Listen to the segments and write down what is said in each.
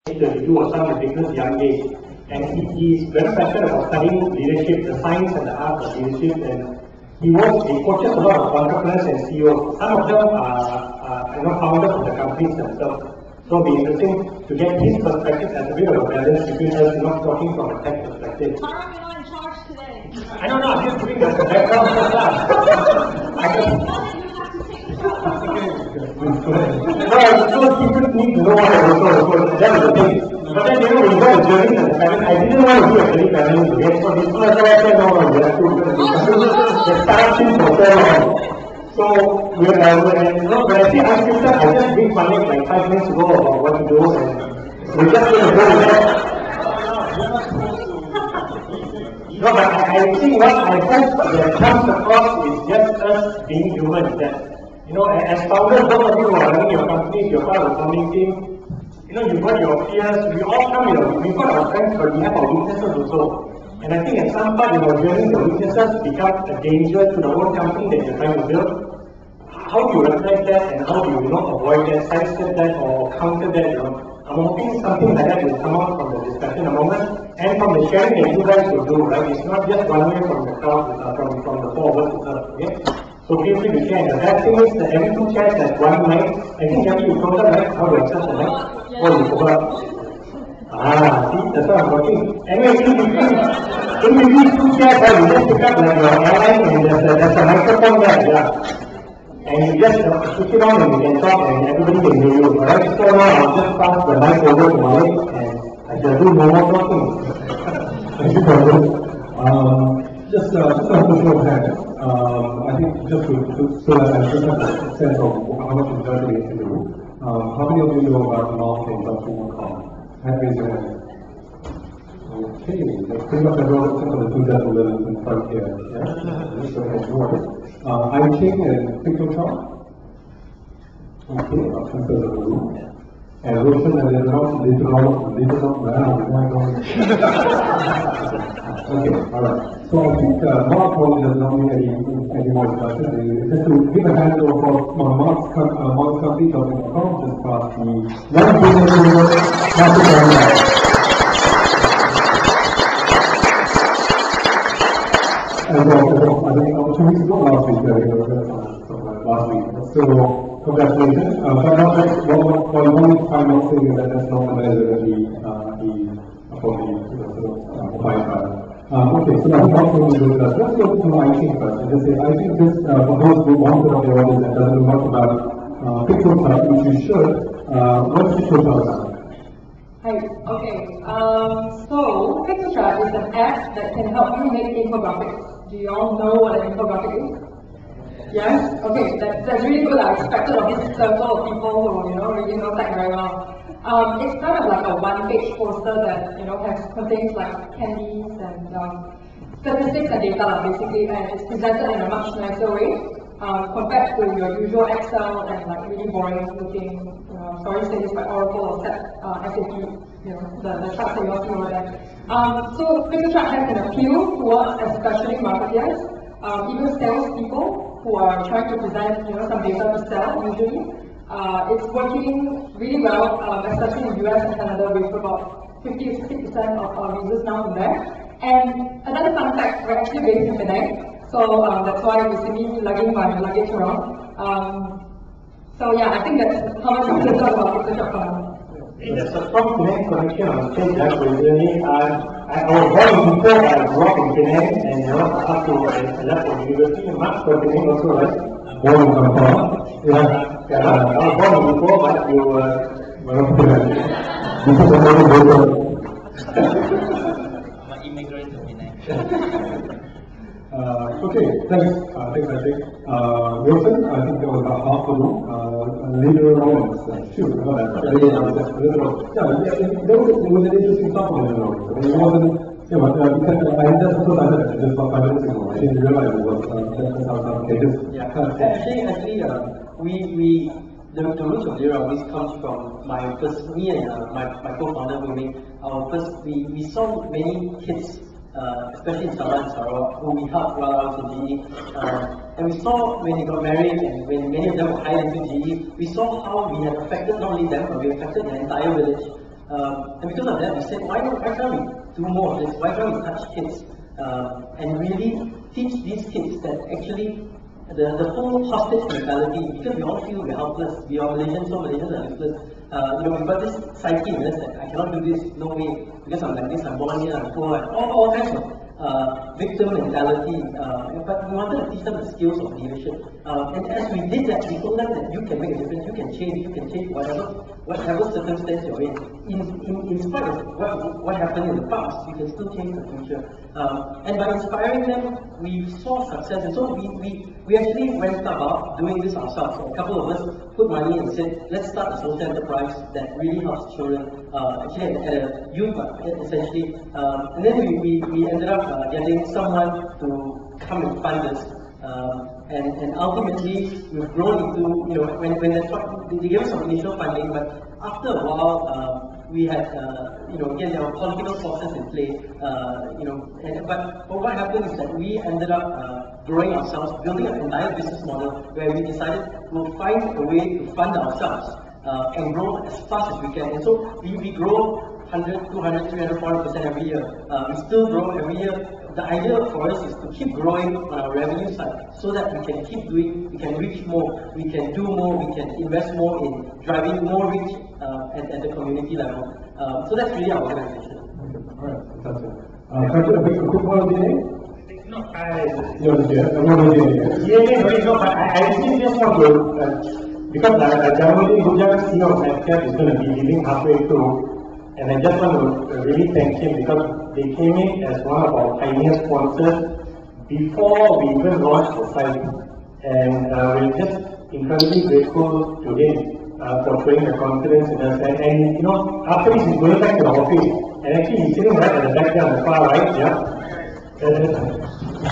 to do some ridiculous young age. And he's very passionate about studying leadership, the science and the art of leadership, and he coaches a lot of entrepreneurs and CEOs. Some of them are founders of the companies themselves. So it'll be interesting to get his perspective as a bit of a balance between us not talking from a tech perspective. You're not in charge today. I don't know, I'm just giving the background for that. So people need to know what I was. That was the thing. But then when you go to journey as a parent, I didn't want to do a daily parenting today. So this was why I said no, you have to start things for so long. So when I say unscripted, I just bring Malek like 5 minutes ago about what to do, and we're just going to go with that. No, but I think what I hope that comes across is just us being human. That as founders, those of you who are running your companies, you're part of the founding team. You've got your fears. We all come. We've got our strengths, but we have our weaknesses also. And I think at some part in our journey, the weaknesses become a danger to the whole company that you're trying to build. How do you recognize that, and how do you avoid that, sidestep that, or counter that? I'm hoping something like that will come out from the discussion a moment, and from the sharing that you guys will do, right? It's not just one way from the crowd, from the four of us, okay? So feel free to share. And the best thing is that every 2 chairs has 1 mic. I think Jackie, you told them, right? How to access the mic? Oh, you forgot. See, that's what I'm working. Anyway, in between 2 chairs, you just pick up like your airline, and there's a microphone there, yeah. And you just switch it on and you can talk and everybody can hear you. Alright, so now I'll just pass the mic over to Malek and I shall do no more talking. Thank you, Karamjit. Just a show of hands. I think just so that I just have a sense of how much enjoyment is in the room. How many of you know about Malek and JobStreet? Raise your hand. Okay, that's pretty much everyone except for the 2 gentlemen in front here. Yeah? Just go ahead, go ahead. I'm Chang and Piktochart. Okay, I'll transfer the room. And Roshan and Leaderonomics. Okay, alright. So I think Mark does not need any more discussion. Just to give a hand over for Mark's company, JobStreet.com, just pass the 1 billion market. And I think 2 weeks ago, last week, last week. So, congratulations. But not just one final thing is that that's not the measure for the fire. Okay, so now what we do is let's go to I Ching first. And just say, I think this, for those who want to know the audience that doesn't know much about Piktochart, which you should, what's Piktochart? Hi, okay. So Piktochart is an app that can help you make infographics. Do you all know what an infographic is? Yes? Okay, that's really good. I expected of this circle of people who, really know tech very well. It's kind of like a 1-page poster that, contains like candies and statistics and data basically, and it's presented in a much nicer way compared to your usual Excel and like really boring looking, sorry to say this, but Oracle or SAP, the charts that you all see over there. So Piktochart has an appeal towards especially marketers, even salespeople who are trying to present some data to sell usually. It's working really well, especially in the US and Canada. We've about 50-60% of our users now from there. And another fun fact, we're actually based in Penang, so that's why you see me lugging my luggage around. So yeah, I think that's how much we can talk about Piktochart for now. There's a strong Penang connection on stage actually. I was born in Singapore, I grew up in Penang, and up to I left for university in March for Penang also, right? Born in Singapore? Yeah, I was born in Singapore, but you were I'm an immigrant to Penang. Okay, thanks, I think. Wilson, I think there was about half the room. Leaderonomics, shoot, I got that. Yeah, there was an interesting stuff on Leaderonomics. It wasn't, I just thought I heard it just about 5 minutes ago. I didn't realize it was, that's how complicated. Yeah, actually, the roots of Leaderonomics comes from me and my co-founder, we saw many kids, especially in Sabah and Sarawak, who we helped roll out to GE. And we saw when they got married and when many of them were hired into GE, we saw how we had affected not only them, but we affected the entire village. And because of that, we said, why can't we do more of this? Why can't we touch kids and really teach these kids that actually the whole hostage mentality, because we all feel we're helpless, we are Malaysians, so Malaysians are useless. We've got this psyche in us that I cannot do this, no way, because I'm like this, I'm born here, I'm poor, all kinds of victim mentality, but we wanted to teach them the skills of leadership. And as we did that, we told them that you can make a difference, you can change whatever circumstance you're in. In spite of what happened in the past, you can still change the future. And by inspiring them, we saw success. And so we actually went about doing this ourselves. So a couple of us put money and said, let's start a social enterprise that really helps children, actually at a youth, essentially. And then we ended up getting someone to come and fund us. And ultimately, we've grown into, when they gave us some initial funding, but after a while, we had, again, there were political forces in play, but what happened is that we ended up growing ourselves, building an entire business model where we decided we'll find a way to fund ourselves and grow as fast as we can. And so we grow 100, 200, 300, 400% every year. We still grow every year. The idea for us is to keep growing on our revenue side so that we can keep doing, we can reach more, we can do more, we can invest more in driving more reach at the community level. So that's really our organization. Okay. All right, fantastic. Can I do a quick one on DNA? No, but I actually just want to, because Jamali Gujarat CEO of Healthcare is going to be leaving halfway through. And I just want to really thank him because they came in as one of our pioneer sponsors before we even launched the site. And we're just incredibly grateful to him for showing the confidence in us. And after this, he's going back to the office. And actually, he's sitting right at the back there on the far right. Yeah.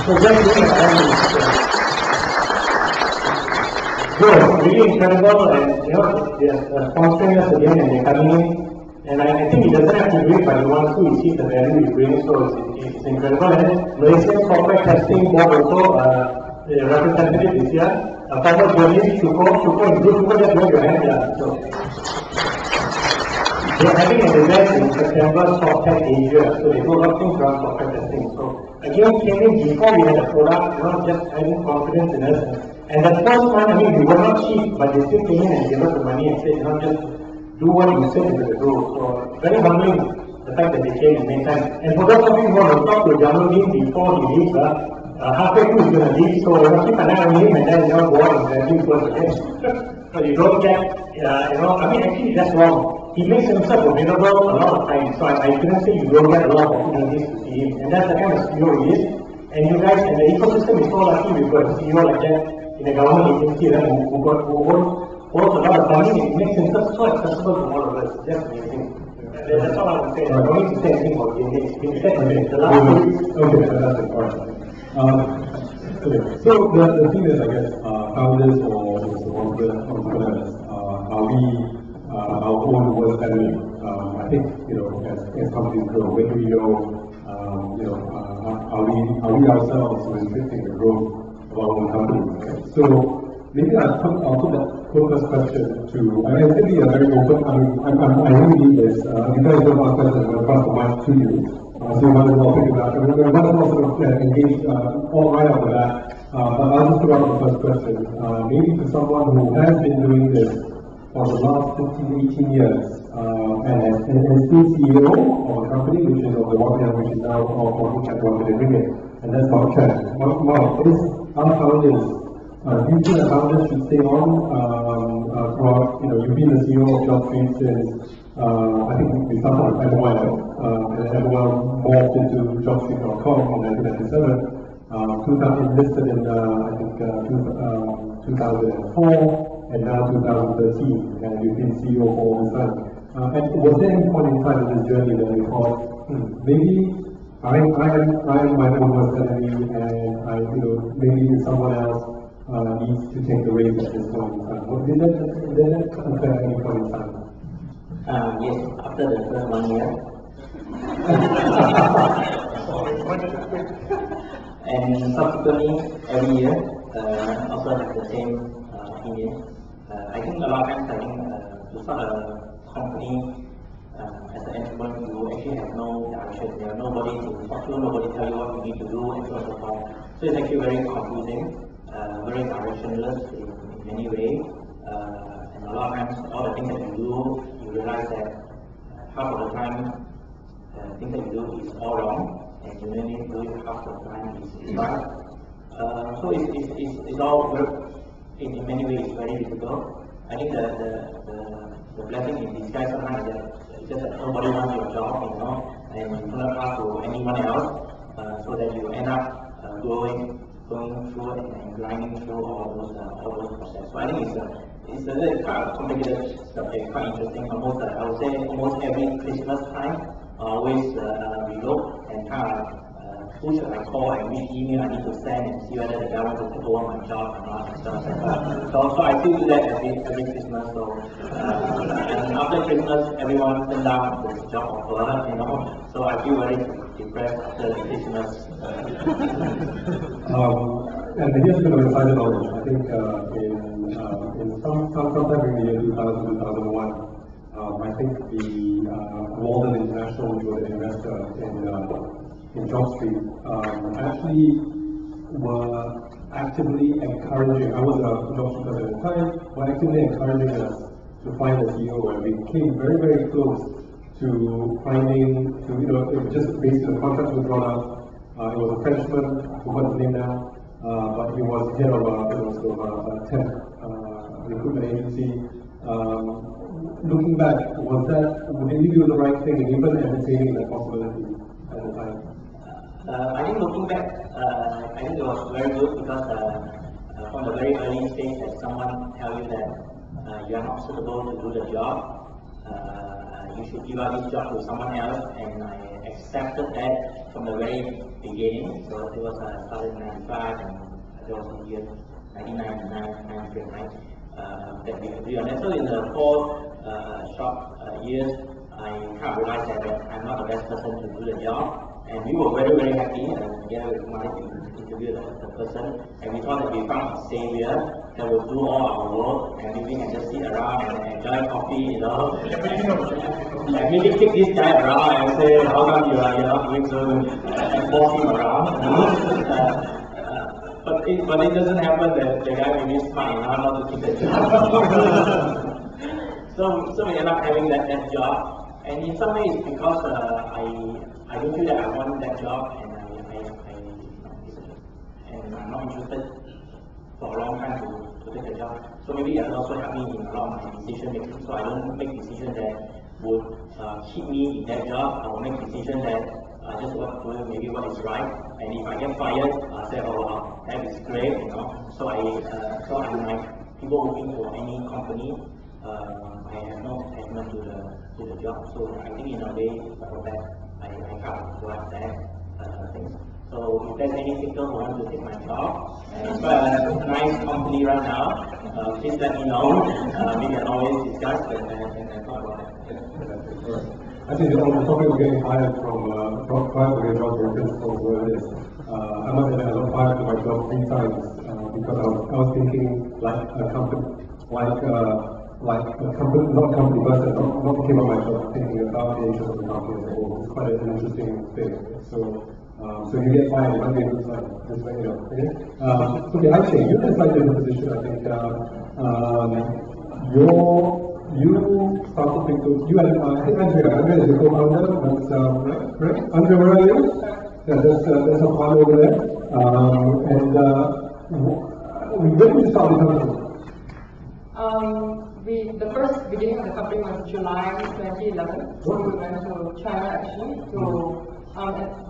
So just doing good, really incredible. And they're sponsoring us again and they're coming in. And I think he doesn't have to do it, but he wants to. He sees the value he brings, so it's incredible. And Malaysian Corporate Testing Board also, the representative is here. Former journalist, Shuko is good. Shuko, just raise your hand. Yeah. So, they're having an event in September, Softech Asia. So they do a lot of things around software testing. So again, came in before we had a product, just having confidence in us. And the first one, we were not cheap, but they still came in and gave us the money and said, just do what you said you will do. So very humbling the fact that they came and made time. And for those of you who want to talk to Jamaluddin before he leaves, halfway through he's going to leave, so keep an eye on him and then go on and grab him first again. So you don't get, actually that's wrong. He makes himself available a lot of times. So I couldn't say you don't get a lot of opportunities to see him. And that's the kind of CEO he is. And you guys, and the ecosystem is so lucky we've got a CEO like that in a government agency who holds a lot of money, it makes himself so accessible to all of us. Just amazing. That's all I would say. I don't need to say anything about DNA. It's been the last Okay, fantastic. All right. Okay. So the thing is, I guess, founders or entrepreneurs, are we our own worst enemy? I think, as companies grow, when we go, are we ourselves restricting the growth of our own company? Right? So maybe I'll put that focus question to, I think we are very open. I really need this. Because of our questions, I'm going to pass the mic to you. So you might as well think about it. We're going to sort of engage all right after that. But I'll just put out the first question. Maybe for someone who has been doing this for the last 15, 18 years, and is still CEO of a company, which is of the one which is now for which I wanted to bring it. And that's Mark Chang. Mark, is our founders, do you think the founders should stay on throughout, you've been the CEO of JobStreet since, I think we started on MOL, and MOL morphed into JobStreet.com in 1997. 2000 listed in, 2004, and now 2013, and you've been CEO for all this time. And was there any point in time in this journey that you thought, maybe I am my own worst enemy, and maybe someone else needs to take the reins at this point in time? Did that occur at any point in time? Yes, after the first 1 year. And subsequently, every year, also have the same opinion. I think a lot of times, to start a company, as an entrepreneur, you actually have no direction. You have nobody to talk to, nobody tell you what you need to do, and so on and so forth. So it's actually very confusing, very directionless in many ways. And a lot of times, all the things that you do, you realize that half of the time, the things that you do is all wrong, and you only do it half the time is right. So it's all in many ways very difficult. I think the blessing in disguise sometimes is that it's just that nobody wants your job, and you cannot pass to anyone else, so that you end up going through and grinding through all those processes. So I think it's a really quite a complicated subject, quite interesting. Almost I would say almost every Christmas time, always we look and kind of who should I call and which email I need to send and see whether the guy wants to take over my job or not and stuff like that. So I still do that every Christmas. So and after Christmas, everyone turned down the job offer, So I feel very depressed after Christmas. And here's a bit of insider knowledge. I think in sometime in the year 2000, 2001, I think the Walden International, which was an investor in JobStreet, actually were actively encouraging, I was a JobStreet person at the time, were actively encouraging us to find a CEO, and we came very, very close to finding, it was just basically the contract was drawn up. It was a Frenchman, I forgot his name now, but he was head of a tech recruitment agency. Looking back, did you do the right thing and even entertaining that possibility at the time? I think looking back, I think it was very good because from the very early stage that someone tell you that you are not suitable to do the job, you should give out this job to someone else, and I accepted that from the very beginning. So it was started in 95 and there was in the year 1999, 1999 that we agreed on that. So in the 4 short years, I kind of realized that I'm not the best person to do the job. And we were very, very happy together with Malek to interview the person. And we thought that we found a savior that will do all our work, and we can just sit around and enjoy coffee, Like maybe kick this guy around and say, how come you are not doing so good, and boss him around. But it doesn't happen that the guy may be smart enough not to keep the job. So we end up having that job. And in some ways, because I don't feel that I want that job, and I'm not interested for a long time to take the job. So maybe it also helped me in a lot of my decision making. So I don't make decisions that would keep me in that job. I will make decisions that just what maybe what is right. And if I get fired, I'll say, oh wow, that is great, So I'm like people working for any company. I have no attachment to the job. So I think in a way, for that, I can't like that things. So if there's any people who want to take my job, and it's quite a nice company right now, please let me know. We can always discuss and talk about it. Actually, the topic of getting fired from your job for principles where it is. I must admit, I got fired from my job 3 times because I was thinking like a company, not company person, not thinking about myself, thinking about the interest of the company as a whole. It's quite an interesting thing. So you get fired, it might be a good sign, just let you know. Okay? So Goh Ai Ching, you're in a slightly different position, I think. You started Piktochart, you and I think Andrea is the co-founder, that's right? Andrea, where are you? Yeah, there's a file over there. When did you start the company? The first beginning of the company was July 2011. So we went to China actually. So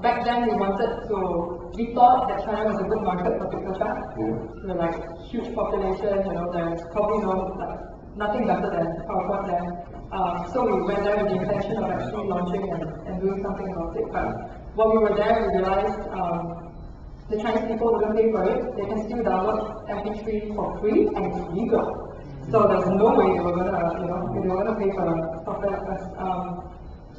back then we thought that China was a good market for Piktochart. We're like huge population, there's probably nothing better than PowerPoint there. So we went there with the intention of actually launching and doing something about it. But while we were there, we realized the Chinese people wouldn't pay for it. They can still download MP3 for free and it's legal. So there's no way they were gonna, pay for the software.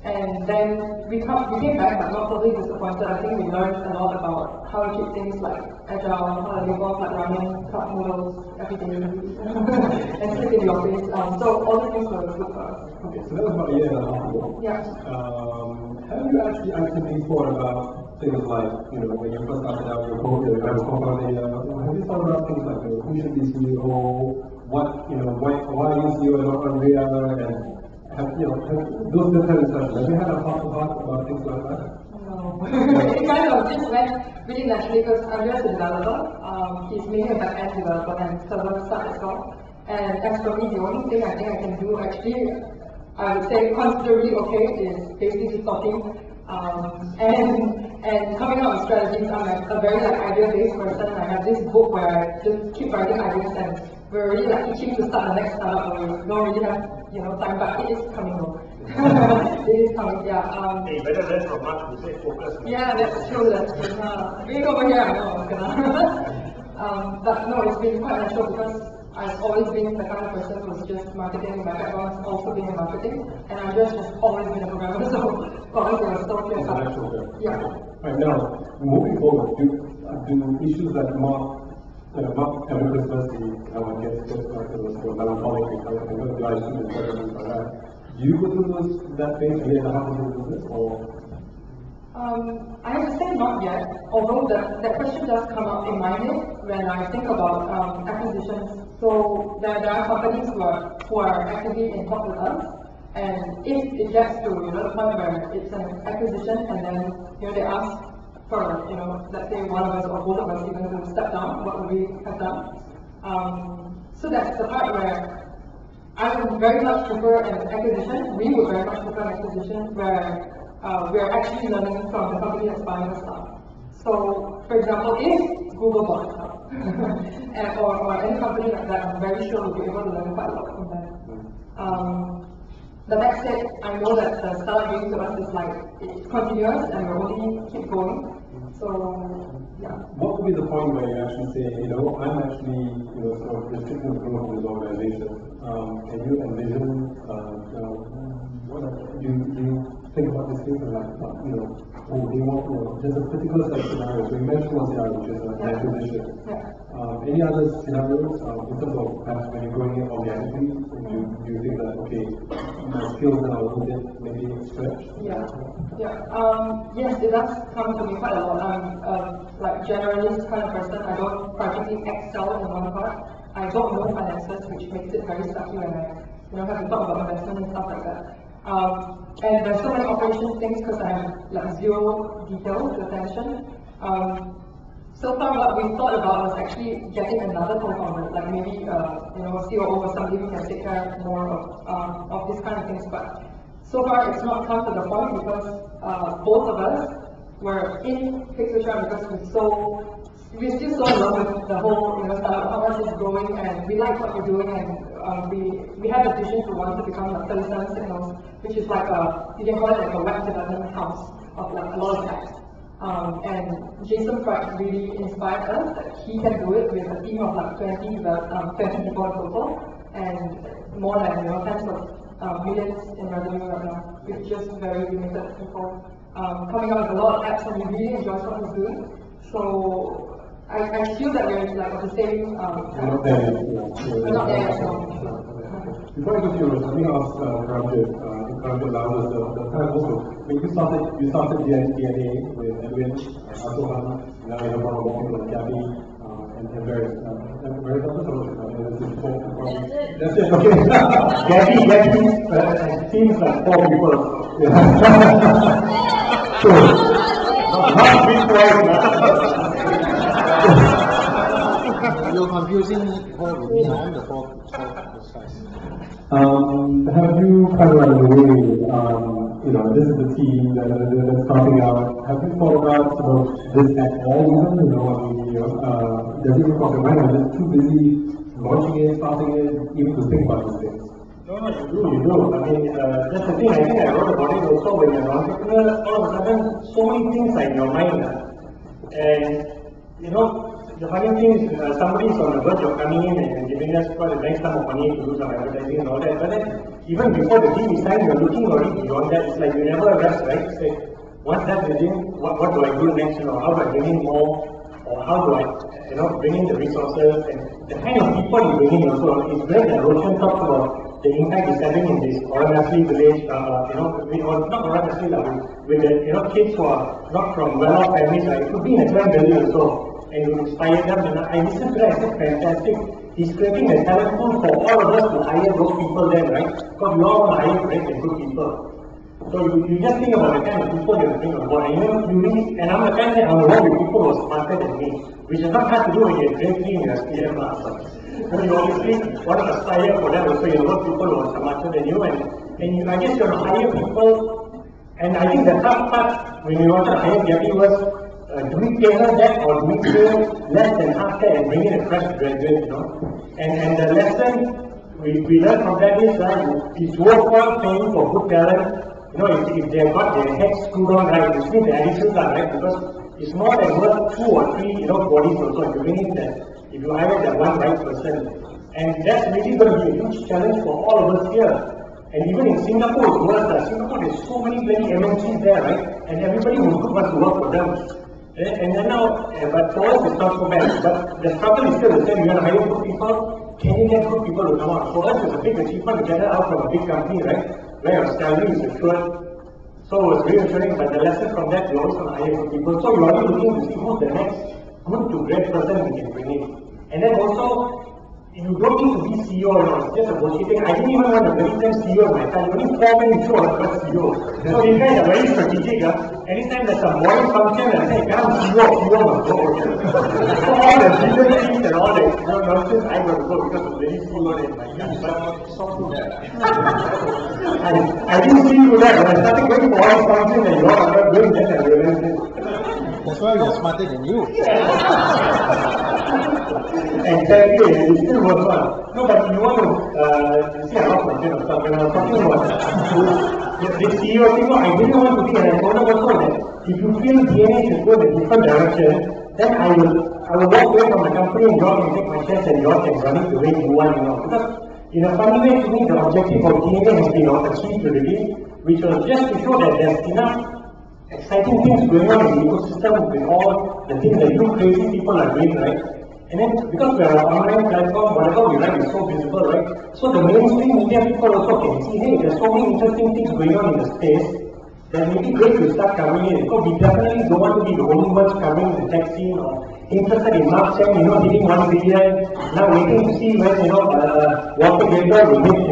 And then we came back, but not totally disappointed. I think we learned a lot about how to keep things like agile, how to live off like ramen, cup noodles every day, and sleep in the office. So all the things were good for us. Okay, so that was about a year and a half ago. Yeah. Have you actually actively thought about things like, when you first started out, you have a co-founder, have you thought about things like, who should be CEO, why are you CEO and not Andrea, and those different discussions? Have you had a heart-to-heart about things like that? No. It kind of just went really naturally because Andrea's a developer. He's mainly a back-end developer and server side as well. And as for me, the only thing I think I can do actually, I would say considerably okay, is basically talking and coming up with strategies. I'm a very idea-based person. I have this book where I just keep writing ideas, and we're really itching to start the next startup, but we don't really have time, but it is coming though. It is coming, yeah. Hey, better rest from much to say focus. Yeah, that's true. Being over here, I know I'm gonna. But no, it's been quite natural because I've always been the kind of person who's just marketing. My background is also being in marketing, and I've just always been a programmer, so always there was so clear cut. Yeah. Right now, moving forward, do issues that mark every Christmas, our guests like melancholic, things like that. Do you go through that phase a year and a half into the business, or? I have to say not yet, although that question does come up in my head when I think about acquisitions. So there are companies who are actively in talk with us, and if it gets to the point where it's an acquisition and then they ask for let's say one of us or both of us even to step down, what would we have done? So that's the part where I would very much prefer an acquisition. We would very much prefer an acquisition where we are actually learning from the company that's buying the stuff. So, for example, if Google bought the stuff, or any company like that, I'm very sure we'll be able to learn quite a lot from them. But that said, I know that the startup dream to us is it's continuous and we'll only keep going. So, yeah. What would be the point where you actually say, I'm actually, sort of restricting the growth of this organization? Can you envision, do you think about this thing there's a particular set of scenarios. So you mentioned one scenario, which is an acquisition. Any other scenarios in terms of perhaps when you're growing it organically? Do you think that, okay, my skills now are a little bit maybe stretched? Yes, it does come to me quite a lot. I'm a generalist kind of person. I don't particularly excel in one part. I don't know finances, which makes it very sucky when I have to talk about investment and stuff like that. And there's so many operations things because I have zero detail to attention. So far, what we thought about was actually getting another co-founder, like maybe COO or somebody who can take care more of these kind of things. But so far, it's not come to the point because both of us were in Piktochart because we're still so in love with the whole startup, how much it's growing, and we like what we're doing, and we have a vision to want to become 37 Signals, which is you can call it a web development house of a lot of apps. And Jason Pratt really inspired us that he can do it with a team of 20 people in total, and more than tens of millions in revenue right now, with just very limited people coming out with a lot of apps, and we really enjoy what he's doing. So I feel that we're of the same. We're not there yet. Before I go to yours, let me ask Karamjit. Karamjit allowed us the time also. You started DNA with Edwin, Asohan, now you have one more people like Gabby, and various That's it, okay. Gabby seems like 4 people. Not big twice. You're confusing her with me. I'm the fourth size. Have you kind of the way, this is the team that's starting out. Have you thought about this at all? Does it cross your mind? Are you too busy launching it, starting it, even to think about these things? No, you do. I mean, that's the thing. I think I wrote about it also when you're an entrepreneur. All of a sudden, so many things are in your mind. And, the funny thing is, somebody is on the verge of coming in and giving us quite a nice sum of money to do some advertising and all that. But then, even before the deal is signed, you're looking already beyond that. It's like you never rest, right? It's like, once that's within, what do I do next? How do I bring in more? Or how do I, bring in the resources? And the kind of people you bring in also, it's great that Roshan talks about the impact he's having in this Oranasli village, or not Oranasli, with the, kids who are not from well-off families, right? It could be in a Chang valley also, and you inspire them. And I listened to that, I said, fantastic. He's creating a talent pool for all of us to hire those people then, right? Because we all want to hire great and good people. So you just think about the kind of people you're bringing on board, and you really, and I'm the kind that I want to work with people who are smarter than me, which is not hard to do when you're grade 3 in your SPM class. You obviously want to aspire for that also, you work with people who are smarter than you, and I guess you're going to hire people, and I think the tough part when you want to hire Gabby was, do we tailor that or do we train less than half that and bring in a fresh graduate, And the lesson we learned from that is that it's worthwhile paying for good talent. If they've got their heads screwed on right, which means the attitudes are right, because it's more than worth 2 or 3, bodies also. If you bring in that, if you hire that one right person, and that's really going to be a huge challenge for all of us here. And even in Singapore, it's worse. Singapore, there's so many bloody MNCs there, right? And everybody who's good wants to work for them. And then now, but for us, it's not so bad. But the struggle is still the same. You want to hire good people. Can you get good people to come out? For us, it's a big achievement to get it out from a big company, right? Where your salary is assured. So it's reassuring, but the lesson from that, you always want to hire good people. So you're only looking to see who's the next good to great person we can bring in. And then also, you don't need to be CEO, it's just a bullshitting. I didn't even want a very same CEO at my time. Only 4 minutes ago I was CEO. So these guys are very strategic. Anytime there's a morning function, I say, come CEO must go. So all the business things and all that nonsense, I got to go because of very CEO in my time. I didn't see you there. When I started going for all functions and you're not doing that, I realized it. That's why we're smarter than you. Exactly, it still works well. No, but you want to see a lot of my kind of stuff. When I was talking about the CEO thing, I didn't want to be, and I told them also that if you feel DNA should go in a different direction, then I will walk away from the company and you all can take my shares and you all can run it the way you want, Because in a funny way, to me, the objective of DNA has been achieved already, which was just to show that there's enough exciting things going on in the ecosystem with all the things that you crazy people are doing, right? And then, because we are an online platform, whatever we write is so visible, right? So the mainstream media people also can see, hey, there's so many interesting things going on in the space that may be great to start coming in. Because we definitely don't want to be the only ones covering the tech scene or interested in Mark Chang, hitting 1 billion, now waiting to see when, Walter Gator will hit,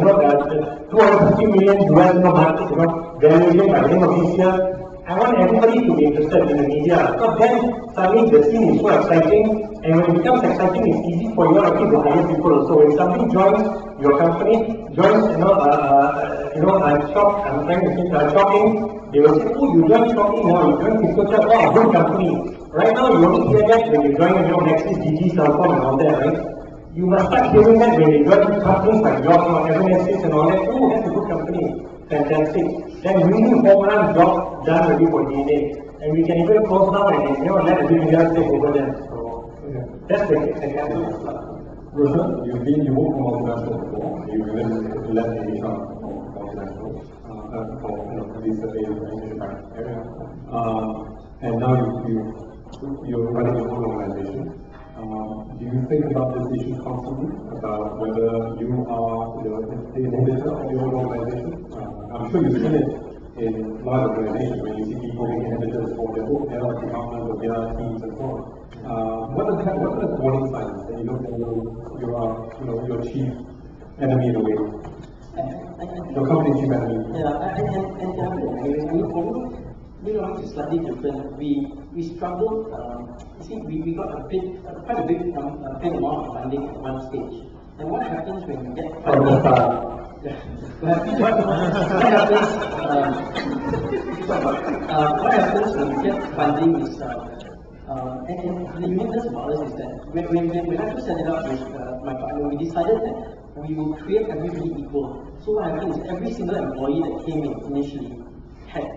250 million US market, valuation by the end of this year. I want everybody to be interested in the media, because then suddenly the scene is so exciting, and when it becomes exciting, it's easy for you to hire people. So when somebody joins your company, joins, shopping, they will say, oh, you join shopping now, you join Piktochart, oh, good company. Right now, you only hear that when you join, Nexus, DG, Cellcom, and all that, right? You must start hearing that when you join companies like yours, Evanescence and all that. Oh, that's a good company. Fantastic. Then really home run job done already for DNA. And we can even close now and let everybody else take over them. So that's the kind of stuff. Roshan, you worked for multinational before. You even led the HR for multinationals for this area. And now you're running your own organization. Do you think about this issue constantly, about whether you are the inhibitor of your own organization? I'm sure you've seen it in large organizations when you see people being inhibitors for their departments or their teams and so on. What are the warning signs that you look for your chief enemy in a way? Your company's chief enemy. Leaderonomics is slightly different. We struggled. We got quite a big amount of funding at one stage. And what happens when you get funding? What happens when you get funding is, and the uniqueness about us is that when I first set it up with my partner, we decided that we will treat everybody equal. So what happened is every single employee that came in initially had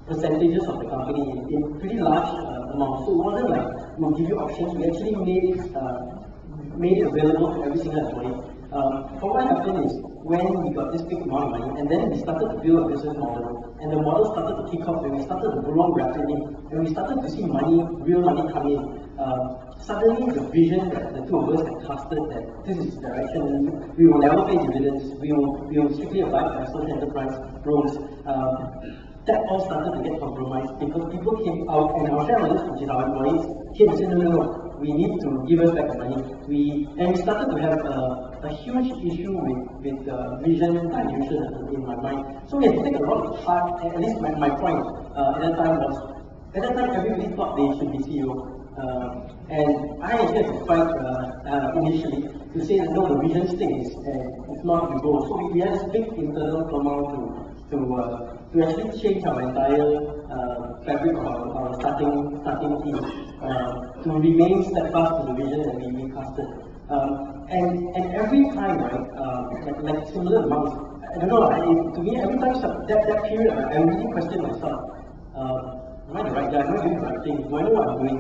percentages of the company in pretty large amounts. So it wasn't like we'll give you options. We actually made it available to every single employee. What happened is when we got this big amount of money, and then we started to build a business model, and the model started to kick off, and we started to grow rapidly, and we started to see money, real money come in. Suddenly, the vision that the two of us had casted that this is the direction, we will never pay dividends, we will strictly abide by social enterprise rules. That all started to get compromised because people came out, and our shareholders, which is our employees, came and said, no, we need to give us back the money. We started to have a huge issue with vision dilution in my mind. So we had to take a lot of hard, at least my point at that time was, at that time everybody thought they should be CEO. And I actually had to fight initially to say that no, the vision stays, and if not, we go. So we had this big internal turmoil to actually change our entire fabric of our starting team to remain steadfast to the vision that we casted. And every time, right, like similar amounts, I don't know, to me, every time that period, I really question myself. Am I the right guy? Am I doing the right thing? Do I know what I'm doing?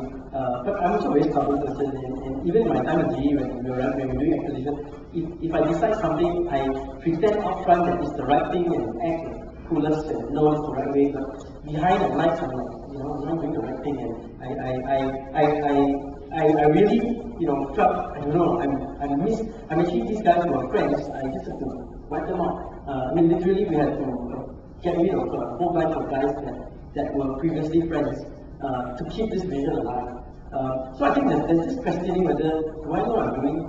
But I'm also a very stubborn person, and even in my time at GE, when we're doing acquisition, if I decide something, I pretend upfront that it's the right thing and act like coolest and know it's the right way, but behind the lights, I'm like, I'm not doing the right thing, and I really, felt, I don't know, I'm actually these guys who are friends, I just have to wipe them out. Literally, we had to get rid of a whole bunch of guys that were previously friends to keep this vision alive. So I think there's this questioning whether, do I know what I'm doing?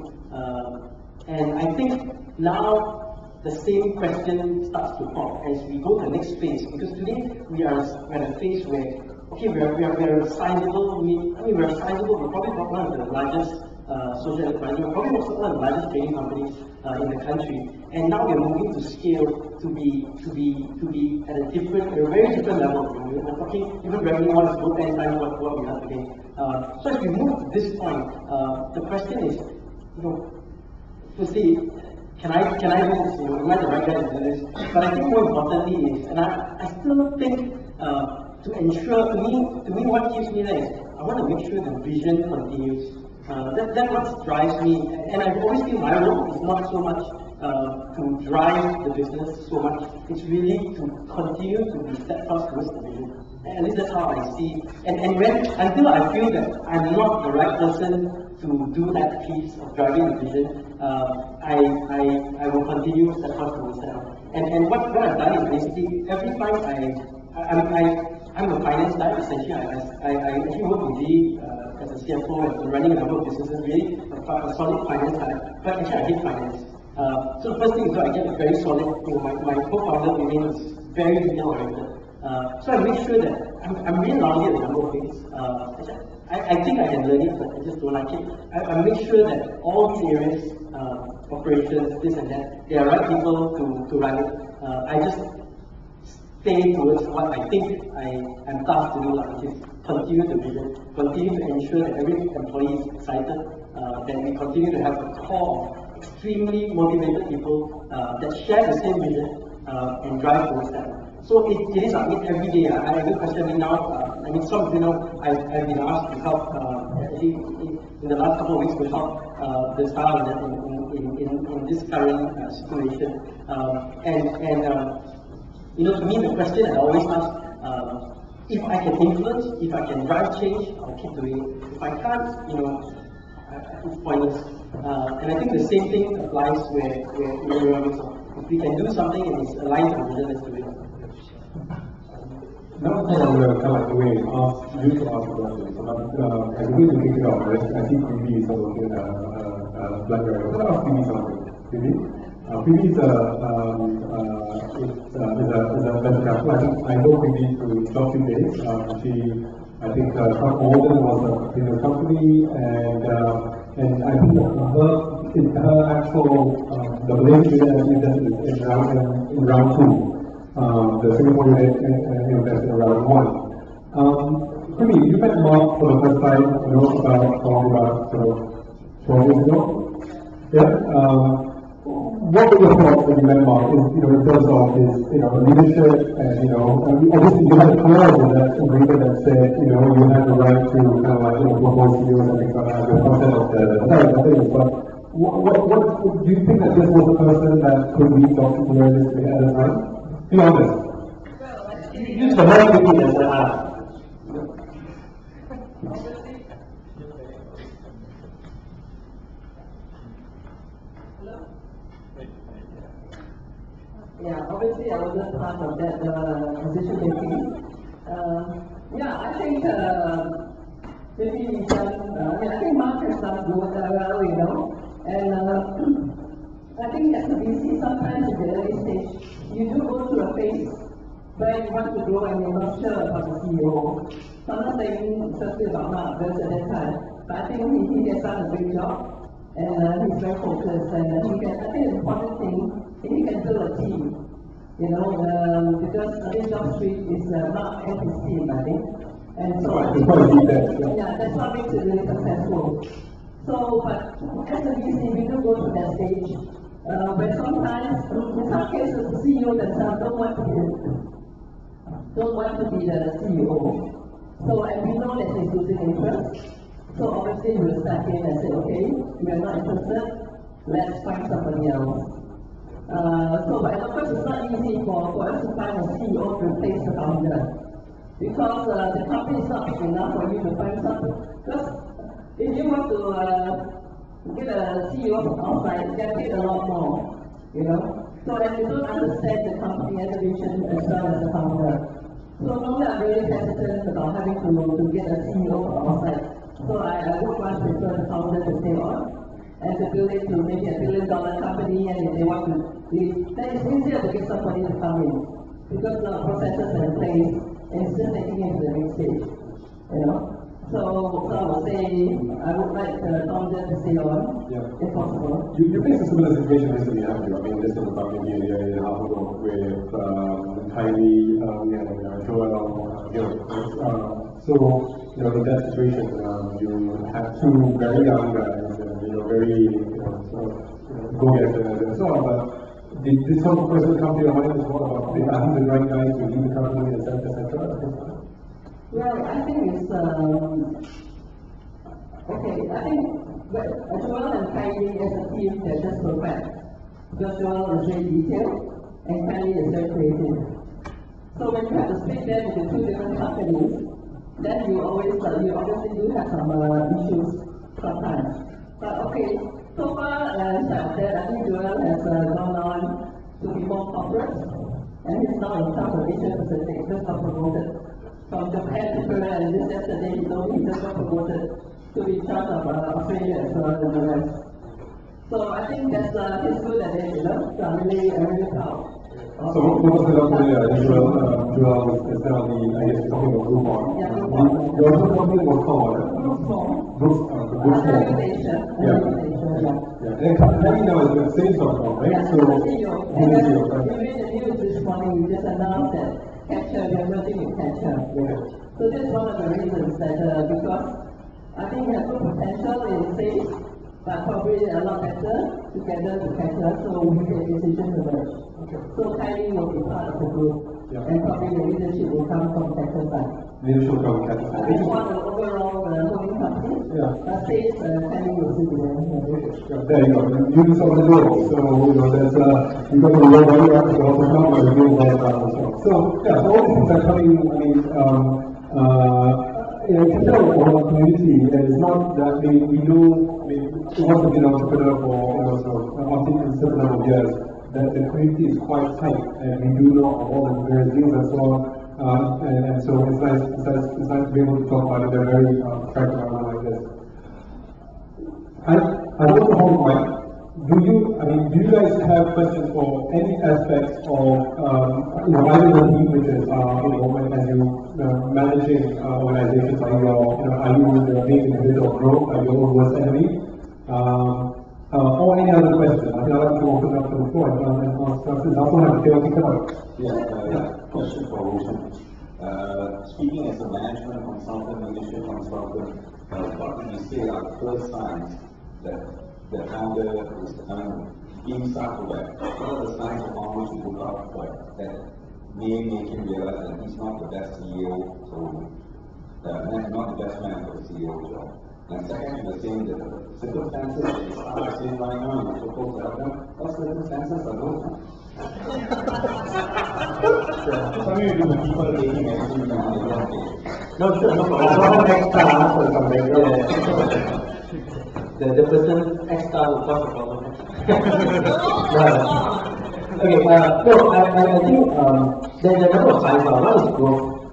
And I think now the same question starts to pop as we go to the next phase, because today we're at a phase where, okay, we're sizable, we're sizable, we're probably not one of the largest social enterprises, we're probably also one of the largest trading companies in the country, and now we're moving to scale to be at a very different level. We're talking even revenue-wise, go 10 times what we are today. So as we move to this point, the question is, firstly, can I do this? Am I the right guy to do this? But I think more importantly is, and I still think to ensure, to me what keeps me there is, I want to make sure the vision continues. That's what drives me, and I've always feel my role is not so much to drive the business so much, it's really to continue to be steadfast towards the vision. At least that's how I see. And until I feel that I'm not the right person to do that piece of driving the vision, I will continue steadfast towards that. And what I've done is basically every time I'm a finance guy essentially. I actually work with GE as a CFO and running a number of businesses, really a solid finance guy. But actually I hate finance. So the first thing is I get a very solid, my co-founder remains very detail oriented. So I make sure that I'm really lousy at a number of things. I think I can learn it, but I just don't like it. I make sure that all these areas, operations, this and that, they are right people to run it. I just stay towards what I think I'm tasked to do, which is continue the vision, continue to ensure that every employee is excited, that we continue to have a core of extremely motivated people that share the same vision and drive towards that. So it is every day. I have a question now. Some of you know, I've been asked to help. In the last couple of weeks, to help the staff in this current situation. To me, the question I always ask: if I can influence, if I can drive change, I'll keep doing it. If I can't, it's pointless. And I think the same thing applies where if we can do something and it's aligned to our vision, let's do it. Now that I'm going to come at the way and ask you to ask a question. So I'm going to kick it off. I see PB is looking at Black Berry. I'm going to ask PB something. PB? PB is a venture capital. I know PB through JobStreet days. I think Trump Walden was a company, and I think her actual the relationship in round two. The Singapore invested in round one. Maybe you met Mark for the first time, about 12 years ago. Yeah. What were your thoughts when you met Mark? In terms of his, leadership, and obviously you had a clause in that agreement that said, you had the right to propose to you and things like that, the content of the thing. But do you think that this was a person that could be talking realistically at the time? Be honest. Use the whole thing as an art. Yeah, obviously I wasn't part of that decision making. Yeah, I think maybe we can, I think Mark has done good, well, you know, and I think as a VC, sometimes in the early stage, you do go through a phase where you want to grow and you're not sure about the CEO. So I'm not saying especially about Mark, because at that time, but I think he has done a great job, and he's very focused, and he can, I think the important thing, he can build a team, you know, because I think JobStreet is Mark and his team, I think. And so I think, yeah, that's what makes it really successful. So, but as a VC, we do go to that stage, where sometimes, in some cases, the CEO themselves don't want to be the CEO. So, and we know that he's losing interest. So obviously we'll step in and say, okay, we are not interested, let's find somebody else. But of course it's not easy for us to find a CEO to replace the founder. Because the company is not big enough for you to find something. Because if you want to get a CEO from outside, you get paid a lot more, you know. So and you don't understand the company and the vision as well as the founder. So normally I'm really hesitant about having to get a CEO from outside. So I would much prefer the founder to stay on and to build it to maybe $1 billion company, and if they want to leave, then it's easier to get somebody to come in because the processes are in place and it's just taking it to the next stage, you know. So I would say I would like the founder to stay on, if possible. You faced a similar situation recently, haven't you? I mean, this was about maybe a year and a half ago with Kylie and Joel. So, you know, in that situation, you had two very young guys, and very go-getters and so on. But did this sort of person come to your mind as well about are these the right guys to lead the company, etc., etc.? Well, I think it's okay. I think Joel and Kylie as a team, they're just perfect. Because Joel is very detailed and Kylie is very creative. So when you have to split them into two different companies, then you obviously do have some issues sometimes. But okay, so far as I said, I think Joel has gone on to be more corporate, and he's now in charge of Asia Pacific, just got promoted from Japan to Korea, and just yesterday he told me he just got promoted to be in charge of Australia as well as the rest. So I think that's he's good at it, you know. So I'm really proud. So what was the company Joel is now the, I guess you're talking about Groupon. Yeah, Groupon. Your other company was called Groupon. Yeah. And Kylie now is the sales.com, right? Yeah, so CEO. And you read the news this morning, we just announced that Catcher, we are merging with Catcher. So that's one of the reasons that, because I think we have good potential in sales, but probably a lot better together with Catcher, so we made a decision to merge. So Kylie will be part of the group, and probably the leadership will come from Catcher's side. Leadership will come from Catcher's side. It's one of the overall holding company. But sales, Kylie will sit there. There you go. You do some of the work. So, that's, you got to learn very well to also come by the real world as well. So, yeah, so all these things are coming, I mean, you know, our community, and it's not that we know, I mean, we want to be an entrepreneur for, after a certain number of years, that the community is quite tight, and we do know all the various deals and so on, and so it's nice to be able to talk about it. They're very attractive like this. I don't know how much. Do you guys have questions for any aspects of, either the team, which is, as you managing organizations, are you the main individual of growth, are you your worst enemy, or any other questions? I think I'd like to open up to the floor and ask questions. I also have a chaotic comment. Question for Roshan. Speaking as a management consultant, leadership consultant, what would you say are the first signs that the founder is being self-aware? What are the signs of how much you look out for that may make him realize that he's not the best CEO, so not the best man for the CEO job? And second, you're saying that the circumstances that you are saying right now in the proposed diagram, what circumstances are those? Some of you do the people taking action on the ground. No, sure, no problem. I have extra answer from background. The person extra will cause a problem. Okay, no, I think there are a number of signs. One is growth.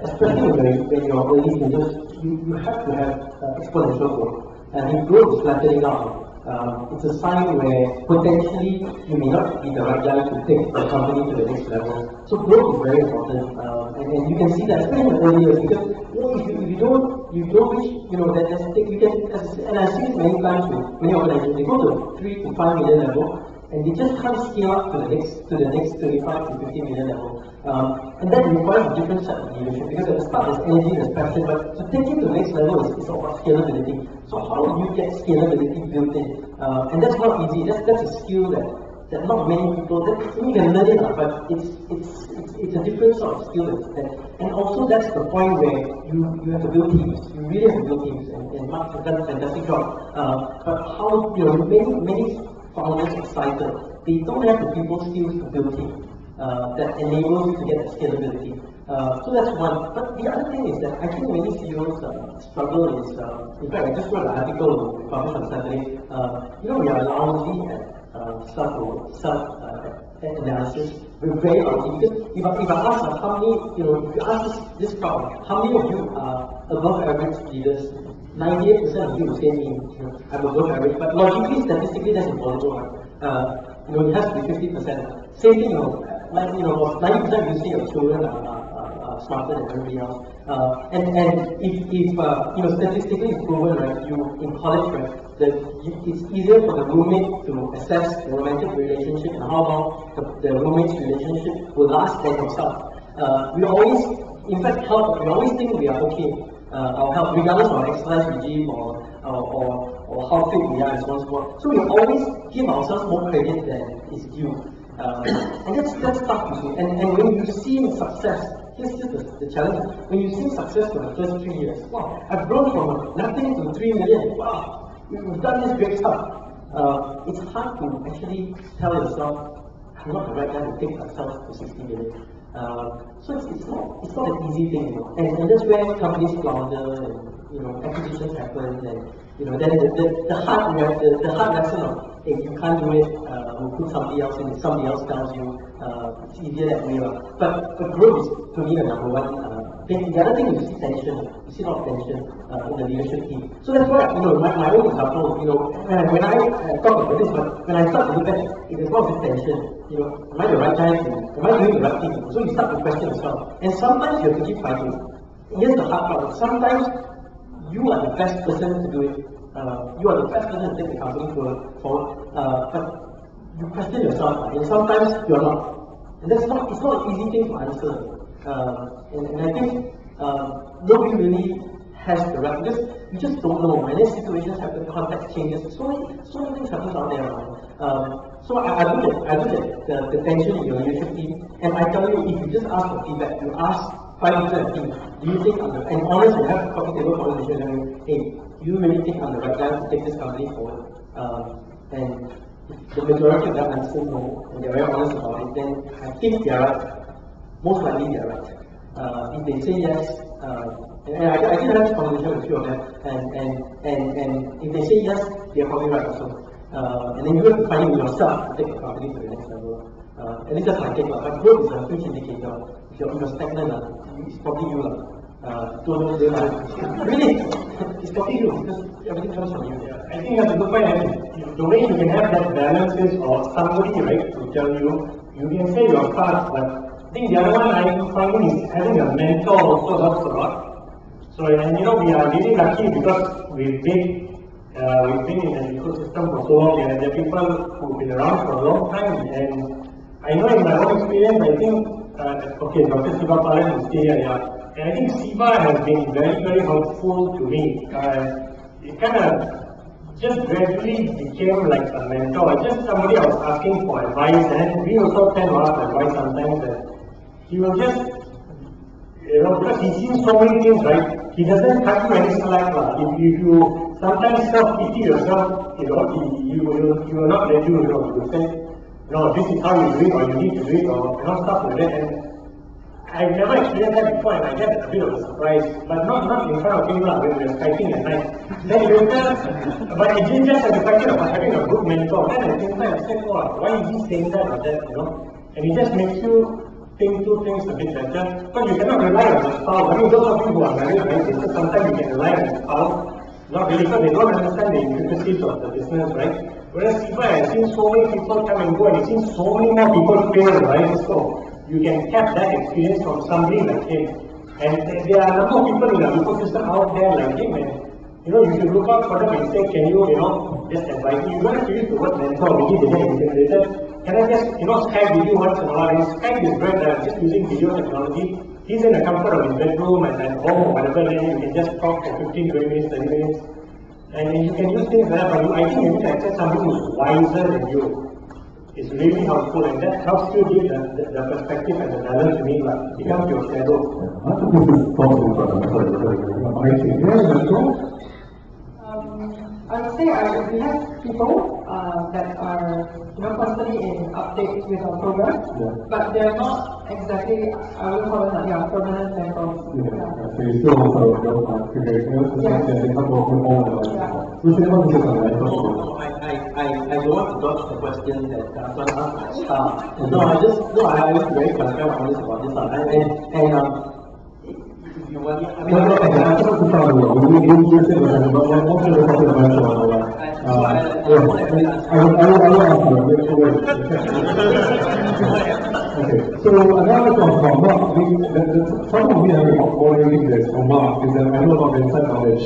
Especially when you're early stages, you have to have exponential growth. And if growth is flattening out, it's a sign where potentially you may not be the right guy to take the company to the next level. So growth is very important, and you can see that especially in the early years, because if you don't reach, that you can, and I've seen it many times with many organizations, they go to 3 to 5 million level, and they just can't scale up to the next 35 to 50 million level. And that requires a different set of leadership, because at the start there's energy, there's passion, but to take it to the next level is all about scalability. So how do you get scalability built in? And that's not easy. That's a skill that not many people, you can learn it, but it's a different sort of skill. And also that's the point where you have to build teams. You really have to build teams, and Mark has done a fantastic job. But how, many founders excited, they don't have the people skills to build teams. That enables you to get that scalability. So that's one. But the other thing is that I think many CEOs struggle is, in fact, I just wrote an article published on Saturday. We are lousy at self-analysis. We're very lousy, because if I ask how many, if you ask this crowd, how many of you are above average leaders? 98% of you will say me, I'm above average, but logically, statistically, that's impossible. It has to be 50%. Same thing, 90% you say your children are smarter than everybody else. And if statistically it's proven, right, in college, right, that it's easier for the roommate to assess the romantic relationship and how long the roommate's relationship will last than yourself. We always think we are okay. Our health, regardless of our exercise regime or how fit we are and so on and so forth. So we always give ourselves more credit than is due. And that's tough to see. And when you see success, here's the challenge. When you see success for the first 3 years, wow, I've grown from nothing to 3 million. Wow, we've done this great stuff. It's hard to actually tell yourself, I'm not the right guy to take ourselves to 60 million. So it's not an easy thing, and that's where companies flounder, and acquisitions happen, and then the hard lesson of, hey, you can't do it, we'll put somebody else in. If somebody else tells you, it's easier that way. But growth is, to me, the number one thing. The other thing is you see tension. You see a lot of tension in the leadership team. So that's why, my own example, when I talk about this, but when I start to look at it, there's a lot of tension. Am I the right guy? Am I doing the right thing? So you start to question yourself. And sometimes you have to keep fighting. Here's the hard part. Sometimes you are the best person to do it. You are the best person to take the company forward. But you question yourself, and sometimes you're not. And it's not an easy thing to answer. And I think nobody really has the right, because you just don't know. And then situations happen, context changes. So many things happen out there. So I look at the tension in your leadership team, and I tell you, if you just ask for feedback, you ask 5 people at team, do you think and honestly have a coffee table conversation, and hey, do you really think I'm the right guy to take this company forward? And the majority of them answer no, and they're very honest about it, then I think they're right. Most likely they're right. If they say yes, and I did have this conversation with a few of them, and if they say yes, they're probably right also. And then you have to find it yourself to take the company to the next level. At least that's my take. But growth is a huge indicator. If you're stagnant, it's probably you. Really, it's probably you, because everything comes from you. I think that's a good point. The way you can have that balance is, or somebody, right, to tell you, you can say your part, but I think the other one I find is having a mentor also helps a lot. So, and we are really lucky because we've been in an ecosystem for so long, and there are people who've been around for a long time. And I know in my own experience, I think, Dr. Siva Palan is still here, and I think Siva has been very, very helpful to me. It kind of just gradually became like a mentor, just somebody I was asking for advice, and we also tend to ask advice sometimes, and he will just You know, because he sees so many things, right? He doesn't cut you any slack. If you sometimes self-pity yourself, you will not let you, you say, no, this is how you do it, or you need to do it, or stuff like that. And I've never experienced that before, and I get a bit of a surprise, but not in front of him when we're Skyping at night. Then later, but it didn't just have the question of having a good mentor. Then at the same time, I said, oh, why is he saying that or that, And it just makes you think through things a bit better. But you cannot rely on the spouse. I mean, those of you who are married, right, sometimes you can rely on the spouse. Not really, because they don't understand the intricacies of the business, right? Whereas if I have seen so many people come and go, and I've seen so many more people fail, right? So you can tap that experience from somebody like him. And there are a number of people in the ecosystem out there like him, and you should look out for them and say, can you, just advise me? You don't have to use the word mentor, maybe they get intimidated. Can I just, Skype with you once in a while? And Skype is great, just using video technology. He's in the comfort of his bedroom and at home or whatever, then you can just talk for 15, 20 minutes, 30 minutes. And you can use things like that, but I think you need to access somebody who's wiser than you. It's really helpful, and that helps you give the perspective and the balance you need, like becomes your shadow. I would say we have people that are constantly in updates with our program, but they're not exactly, I would call them permanent mentors. So you still also I don't want to dodge the question that someone asked my staff. I was very transparent on this about this. If you want, I mean, so another problem we have about moderating this or Mark is that I know about inside knowledge.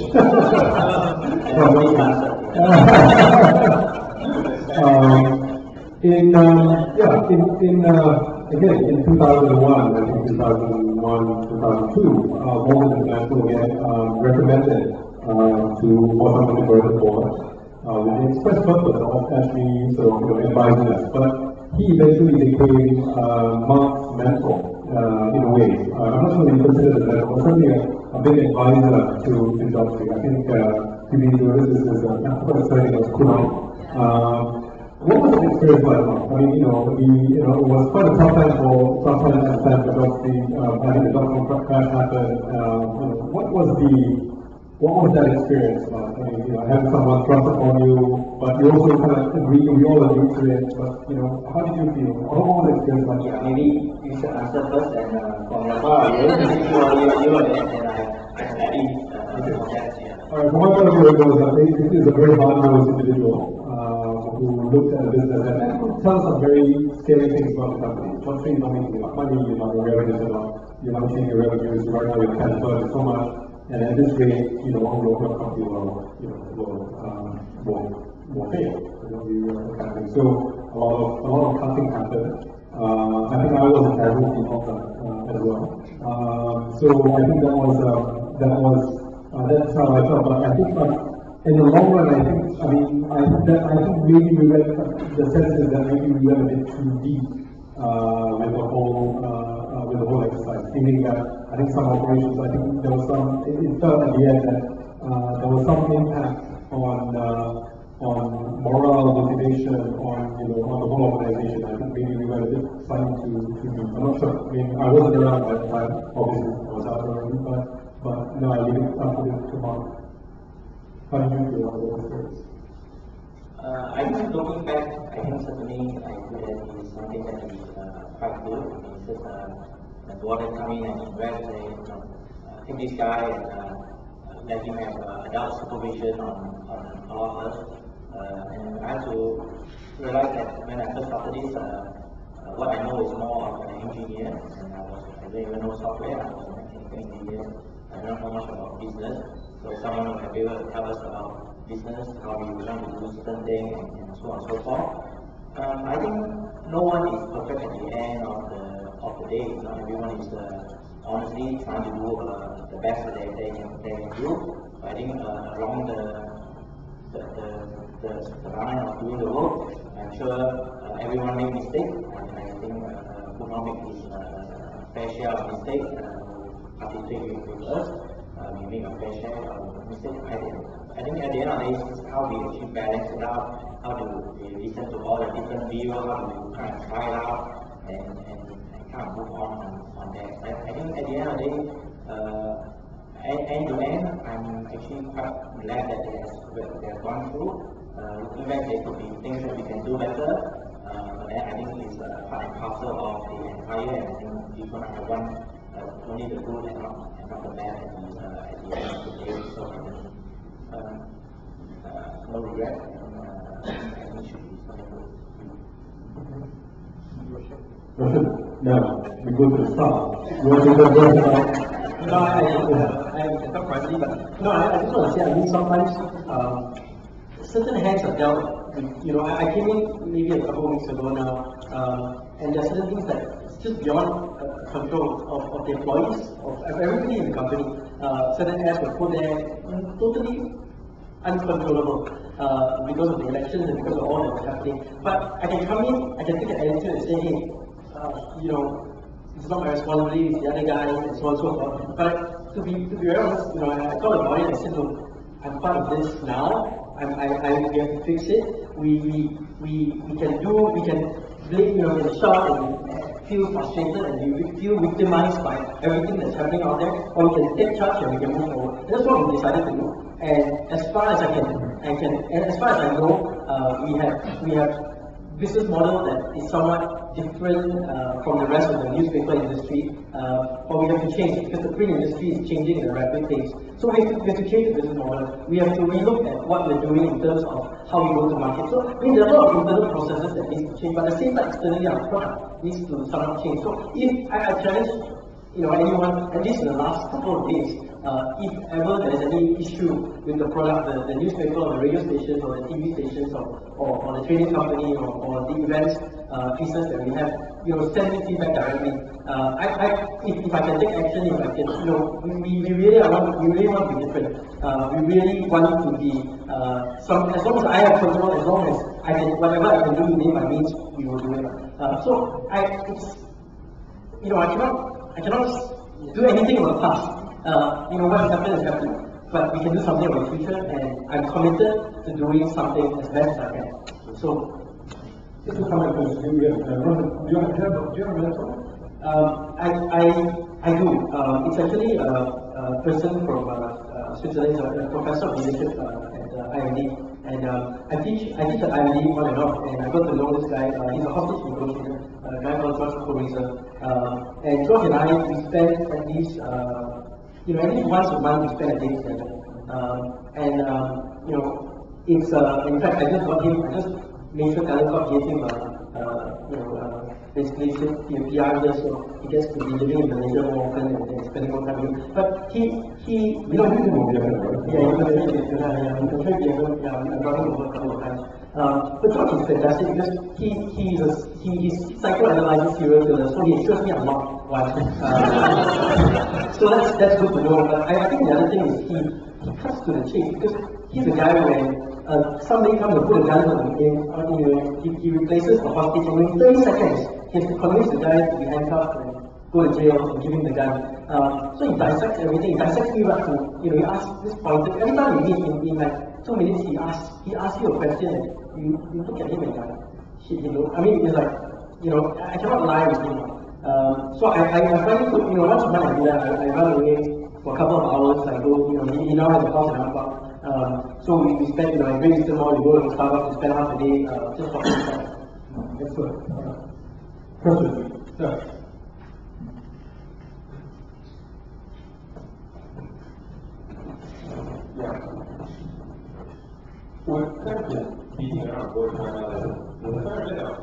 Again, in 2001, I think 2001, 2002, Morgan International again recommended to for something to go to the board with the express purpose of actually sort of advising us. But he eventually became Mark's mentor in a way. I'm not sure he considered a mentor, but certainly a big advisor to JobStreet. I think to be doing this is what was the experience like? I mean, it was quite a tough time for sometimes at the time for JobStreet. I think the dot-com crash happened. What was that experience like? I mean, having someone thrust upon you, but you also kind of we all agree to it. But how did you feel? What was the experience like? Yeah, maybe you should answer first, and from your part, you and I Alright, from my point of view, it is a very hard-nosed individual who looked at the business and could tell some very scary things about the company. JobStreet is not making enough money, you're not your revenues enough, you're not seeing your revenues, right now your cash burn is so much, and at this rate, all your company will fail. So a lot of cutting happened. I think I was a casualty of that as well. So I think that's how I felt. But I think in the long run, I think maybe we went, the sense is that maybe we went a bit too deep with the whole exercise, thinking that I think some operations, I think there was some, it felt at the end that there was some impact on morale, motivation, on the whole organization. I think maybe we went a bit slightly too deep. I'm not sure. I mean, I wasn't around at the time, obviously I was out already, but no, I leave it up to Mark. How do you feel about the experience? I think looking back, I think certainly I feel that is something that is quite good. It's just the board come in and invest, take this guy and let him have adult supervision on a lot of us. And I have to realize that when I first started this, what I know is more of an engineer, and I don't even know software. I was a mechanical engineer. I don't know much about business. So someone will be able to tell us about business, how we want to do certain things, and so on and so forth. I think no one is perfect at the end of the day. Everyone is honestly trying to do the best that they can do. I think along the line of doing the work, I'm sure everyone makes mistakes, and I think Leaderonomics is a fair share of mistakes. participating with us. We make a fair share. I think at the end of the day, it's how we actually balance it out. How do we listen to all the different views? How do we kind of try it out and kind of move on that? I think at the end of the day, end to end, I'm actually quite glad that they have gone through. Looking back, there could be things that we can do better, but then I think it's part and parcel of the entire, and I think you're going to have only the good and not the bad at the end of the day. So no regret, I think it should be something good. Roshan, now we go to the start. You want to go about? No, I can talk privately, but no, I just want to say, I mean, sometimes certain hands are dealt with. You know, I came in maybe a couple of weeks ago now, and there are certain things that it's just beyond control of the employees, of everybody in the company. Certain hands were put there totally uncontrollable because of the elections and because of all that was happening. But I can come in, I can take an attitude and say, hey, you know, it's not my responsibility, it's the other guy, and so on and so forth. But to be very honest, you know, I thought about it and said, look, I'm part of this now. We have to fix it. We can blame, you know, get shocked and feel frustrated and we feel victimized by everything that's happening out there, or we can take charge and we can move forward. That's what we decided to do. And as far as as far as I know, we have business model that is somewhat different from the rest of the newspaper industry, but we have to change because the print industry is changing at a rapid pace. So we have to change the business model. We have to relook at what we're doing in terms of how we go to market. So I mean, there are a lot of internal processes that need to change, but at the same time, externally our product needs to somewhat change. So if I challenge, you know, anyone, at least in the last couple of days, if ever there is any issue with the product, the newspaper or the radio stations or the TV stations or the trading company or the events pieces that we have, you know, send me feedback directly. If I can take action, if I can, you know, we really want to be different. We really want to be as long as I have control, as long as I can, whatever I can do within my means, we will do it. So it's, you know, I cannot do anything about the past. You know, what has happened has happened, but we can do something about the future, and I'm committed to doing something as best as I can. So, This is how I do you have a mentor? I do. It's actually a person from Switzerland, a professor of leadership at IMD, and I teach at IMD on and off, and I got to know this guy. He's a hostage negotiator, a guy called George. And George and I, we spend at least at least once a month we spend a day together. You know, it's in fact I just made sure Talent gave him basically PR here, so he gets to be living in Malaysia more often and spending more time with him. But he You don't need to move here, right? yeah, you I brought him over a couple of times. But George is fantastic because he's psychoanalyzing serial killers, so he assures me a lot. So that's good to know. But I think the other thing is he cuts to the chase because he's a guy when somebody comes and put a gun on him, he replaces the hostage and in 30 seconds he has to convince the guy to be handcuffed and go to jail and give him the gun. So he dissects everything. He dissects me right to, he asks this point. Every time we meet in like 2 minutes, he asks you a question and you look at him and like, shit, I mean, it's like, I cannot lie with him. So I find it good, once a month I do that, I run away for a couple of hours, I go, he now has a house in Hong so we spend, I bring Mr. Mall, we go to Starbucks, we spend half a day just talking about it. Excellent. Question? Yeah. We're kind of beating around the bush right now. There's a fair bit of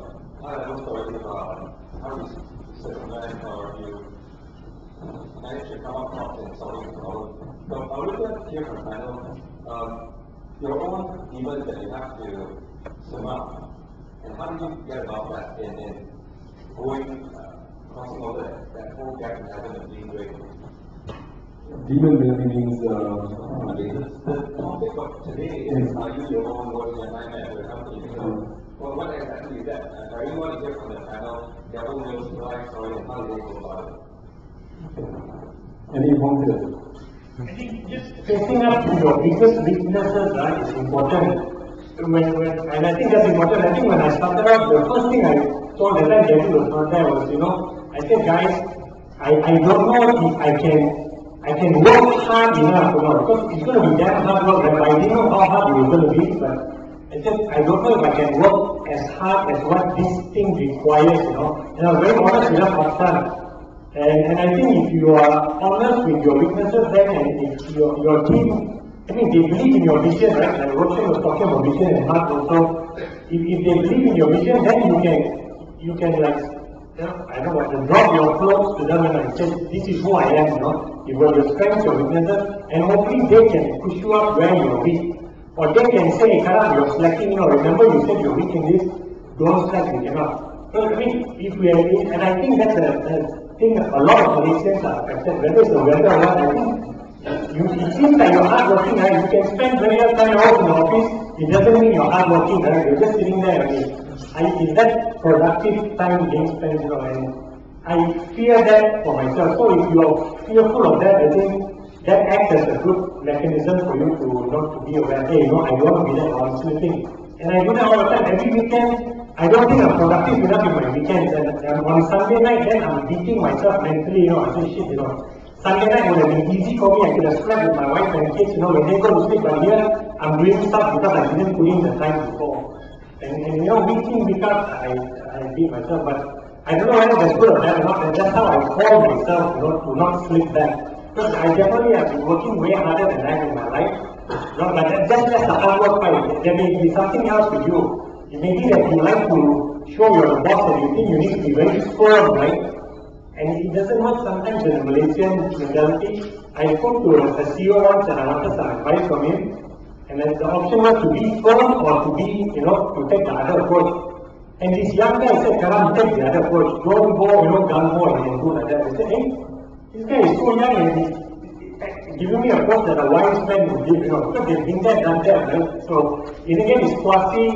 high-level stories about how you circumvent or you manage to come across in solving a problem. So I would like to hear from panel your own demons that you have to surmount, and how do you get about that in going, crossing over that whole gap in heaven and being great? Demon maybe means the topic of today is are you your own worst nightmare for your company? So, well, what exactly is that? I really want to hear from the panel their own real life story and how they go about it. Any volunteers? I think just facing up to your biggest weaknesses is important. And I think that's important. I think when I started out, the first thing I told that time Gary was not there was, I said, guys, I don't know if I can work hard enough, because it's going to be damn hard work. Right? I didn't know how hard it was going to be, but I said, I don't know if I can work as hard as what this thing requires, And I was very honest enough upfront. And I think if you are honest with your weaknesses, then and if your team, they believe in your vision, right? Like Roshan was talking about vision and heart also. If they believe in your vision, then you can I don't know what, drop your clothes to them and say, this is who I am, You've got your strengths, your weaknesses, and hopefully they can push you up where you're weak. Or they can say, Karam, you're slacking, remember you said you're weak in this, don't slack, you cannot. So if we are in, and I think that's a thing a lot of Malaysians are affected, whether it's the weather or what, I think it seems like you're hardworking, right? You can spend very much time out in the office, it doesn't mean you're hardworking, right? You're just sitting there, is that productive time being spent, and I fear that for myself. So if you're fearful of that, I think that acts as a good mechanism for you to be aware, hey, I don't want to be that on sleeping. And I do that all the time, every weekend. I don't think I'm productive enough in my weekends, and on Sunday night, then I'm beating myself mentally, I say, shit, Sunday night would have been easy for me, I could have slept with my wife and kids, when they go to sleep, but here, I'm doing stuff because I didn't put in the time before. And week in, week out, I beat myself, but I don't know whether that's good or bad or not, and that's how I call myself, to not slip back. Because I definitely have been working way harder than that in my life, but that's the hard work part. There may be something else with you. It may be that you like to show you're the boss and you think you need to be very firm, right? And it doesn't work sometimes in the Malaysian mentality. I spoke to a CEO once and I wanted some advice from him. And then the option was to be firm or to be, to take the other approach. And this young guy said, Karam, take the other approach. Don't go, gun-ho and do like that. I said, hey, this guy is so young and he's giving me a approach that a wise man would give, because they've been there, done that, right? So, in again, it's quasi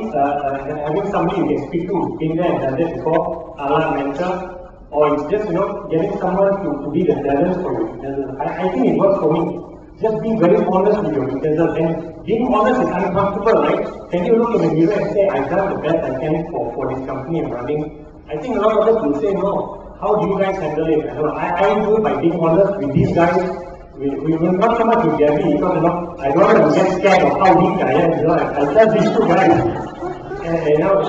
having somebody you can speak to who's been there and done that before, a la mentor, or it's just, getting someone to be the balance for you. I think it works for me. Just be very honest with your weaknesses, and being honest is uncomfortable, right? Can you look in the mirror and say, I've done the best I can for this company I'm running? I think a lot of us will say, no. How do you guys handle it? I do it by being honest with these guys. We will not so much with Gabby because I don't want to get scared of how weak I am. I tell these two guys,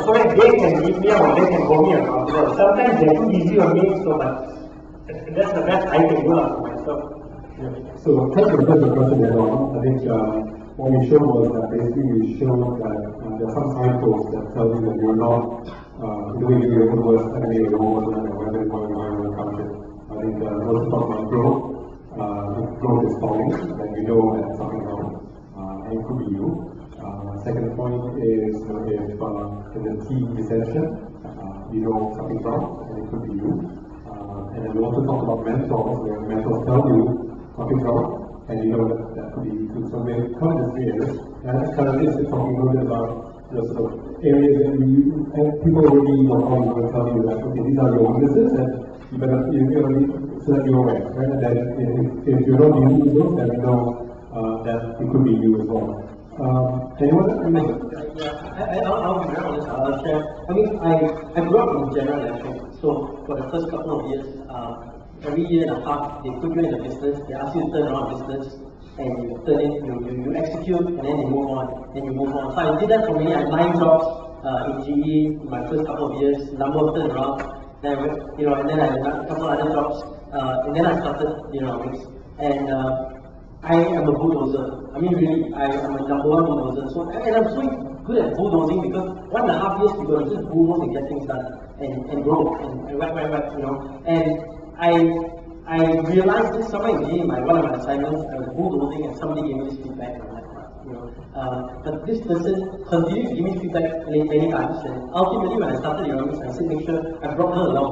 so that they can beat me up or they can hold me accountable. Sometimes they're too easy on me, so that's the best I can do for myself. So thank you for the question there on. I think what we showed was that basically we showed that there are some signposts that tell you that you're not doing your own work and your own work and whether you're going to account it. I think also talk about growth. If growth is falling, then you know that something wrong, and it could be you. Second point is if in the team dissension, you know something's wrong, and it could be you. And then we also talk about mentors, where mentors tell you something's wrong, and you know that could be you. So we come to three areas, and as panelists, we're talking a little bit about the sort of areas that and people already know how you will tell you that, okay, these are your weaknesses, and you better, so that you're aware, right? And then if you're not using those, then you know that it could be you as well. Anyone? I'll be very honest, I'll share. I grew up in General Electric, so for the first couple of years, every year and a half, they put you in a business, they ask you to turn around a business, and you turn it, you execute, and then you move on, and you move on. So I did that for many, I had 9 jobs in GE in my first couple of years, number of turnarounds. Then and then I had a couple other jobs, and then I started Leaderonomics. And I am a bulldozer. Really, I am a number 1 bulldozer. So, and I'm so good at bulldozing because 1.5 years ago, I just bulldoze and get things done and grow and whack, And I realized this somewhere in one of my assignments. I was bulldozing and somebody gave me this feedback. And I'm like, but this person continued to give me feedback many times, and ultimately when I started Leaderonomics, I said make sure I brought her along.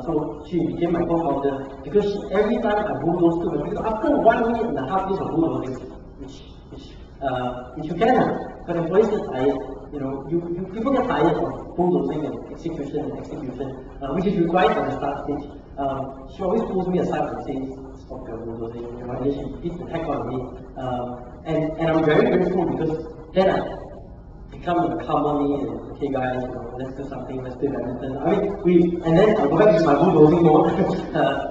So she became my co-founder because every time I bulldoze to her, because after 1.5 years of bulldozing, which you can, but employees get tired. People get tired of bulldozing and execution, which is required at the start stage. She always pulls me aside and says, stop your bulldozing, you know, and then she beats the heck out of me. And I'm very grateful because then I become a harmony and okay guys, you know, let's do something, let's play badminton. I mean, and then I'll go back to my bulldozing mode.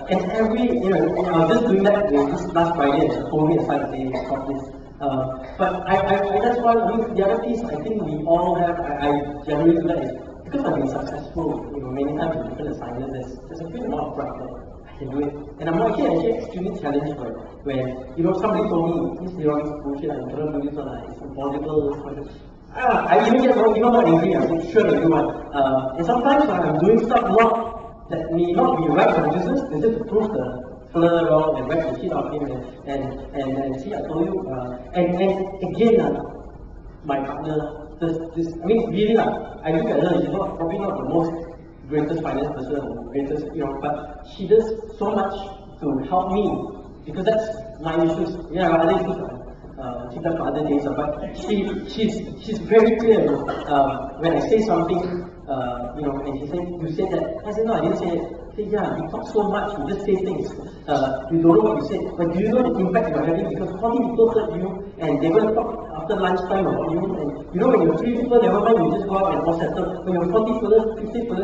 And every, you know, I was just doing that this last Friday and she pulled me aside and say, stop this. But that's why the other piece I think we all have, I generally do that is because I've been successful, you know, many times in different assignments, there's a good amount of pride that I can do it. And I'm actually extremely challenged when you know, somebody told me, this Leaderonomics bullshit, I cannot do this one, it's impossible. I even get more angry, I say, sure I do one. And sometimes when I'm doing stuff that may not be right for the business, it's just to prove the further wrong and whack the shit out of him and see, I told you. And again, my partner, this, I mean, really, I look at her, she's probably not the most greatest finance person, greatest, you know, but she does so much to help me because that's my issues. Yeah, other issues, keep that for other days, but she's very clear when I say something, you know, and she said, you said that. I said, no, I didn't say it. I said, yeah, you talk so much, you just say things. You don't know what you said, but do you know the impact you're having? Because 40 people heard you, and they're going to talk after lunchtime about you, and you know, when you're 3 people, never mind, you just go out and all settle. When you're 40 people, 50 people,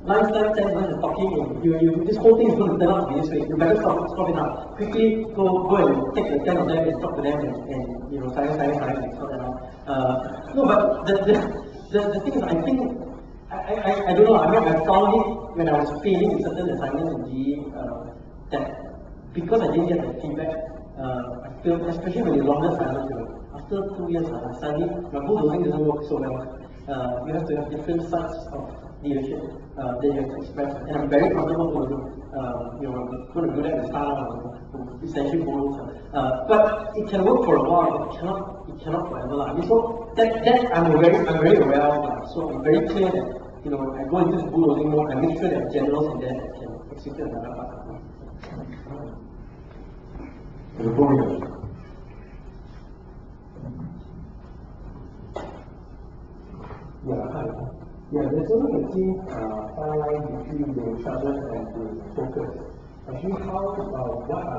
lunchtime, 10 minutes talking, and this whole thing is going to turn out to be this way. You better stop it now. Quickly go and take the 10 of them and talk to them, and you know, silence, and sort that out. No, but the thing is, I think, I don't know, I mean, I found it when I was failing in certain assignments in GE, that because I didn't get the feedback, I feel, especially when you're longer assignments, you know, after 2 years, suddenly my bulldozing doesn't work so well. You have to have different sides of leadership that you have to express, and I'm very comfortable with you know, I'm going to do that in style, essentially bulldoze. But it can work for a while, it cannot forever. I mean, so that I'm very aware of. So I'm very clear that, you know, I go into this bulldozing mode, I make sure there are generals in there that can execute another part. Yeah, hi. Yeah, there's only a thin fine line between the sharpness and the focus. Actually, what are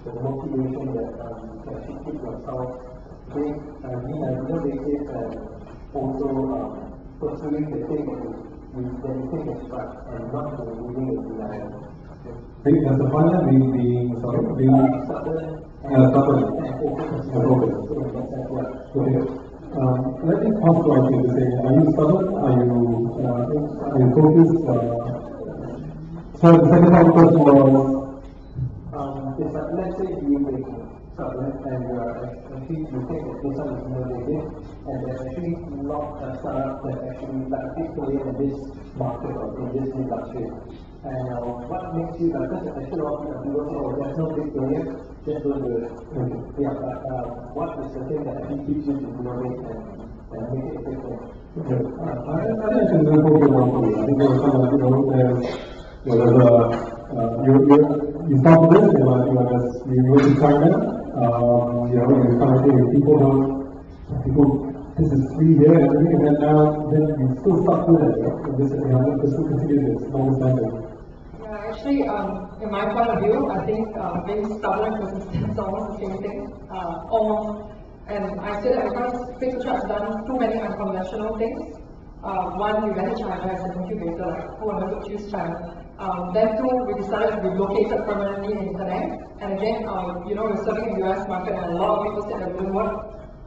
the motivation that you can actually keep yourself going on a regular basis and also pursuing the thing that you think is right and not moving the denial? Does the fine line being stubborn and focus? Okay. Let me pause for you to say, are you stubborn? Are you focused? So the second part of the question was, let's say you make stubborn and actually you think that this one is innovative and there's actually not a startup that actually articulate in this market or in this industry. And what makes you, because actually a lot of people say, oh, there's no big player, just don't do it. Yeah, but what is the thing that actually keeps you to innovate and make it a big player? Okay. I think I can do a focus one for you. I think there was someone, you know, you start with this, you go to China, you know, you start with people, this is free here and everything, and then now, you still start with it, right? And this, you know, this will continue this long standing. Actually, in my point of view, I think being stubborn and persistent is almost the same thing. And I say that because Piktochart has done too many unconventional things. One, we went to China as an incubator, like who on earth would choose China? Then two, we decided to be located permanently in Penang. And again, you know, we're serving the US market and a lot of people said that wouldn't work.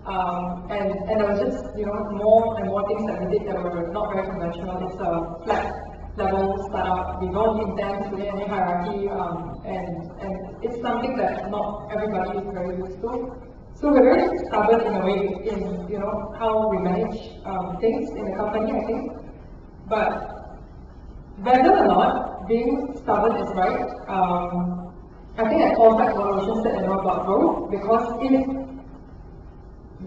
And there was just, you know, more and more things that we did that were not very conventional. It's a flat level startup. We don't intend to create any hierarchy, and it's something that not everybody is very used to. So we're very stubborn in a way in, you know, how we manage things in the company, I think. But whether or not being stubborn is right, I think that calls back what Roshan said about growth, because if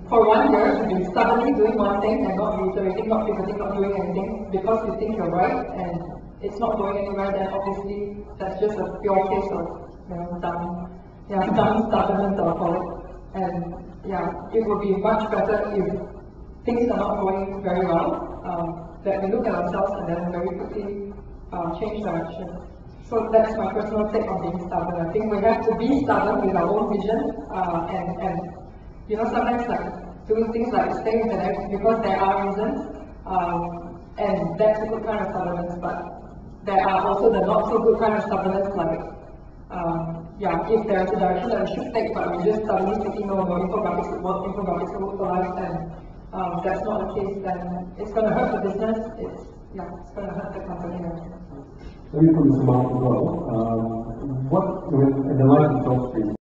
for 1 year you've been stubbornly doing one thing and not reiterating, not pivoting, not doing anything because you think you're right and it's not going anywhere, then obviously that's just a pure case of, you know, dumb stubbornness, I'll call it. And yeah, it would be much better if things are not going very well, that we look at ourselves and then very quickly change direction. So that's my personal take on being stubborn. I think we have to be stubborn with our own vision, and you know, sometimes like doing things like staying with it because there are reasons, and that's a good kind of stubbornness. But there are also the not so good kind of stubbornness, like yeah, if there's a direction that we should take, but we're just suddenly thinking, no, infographics would work, infographics will work for us, and that's not the case, then it's going to hurt the business. It's going to hurt the company. Maybe from this amount as well. What in the life of JobStreet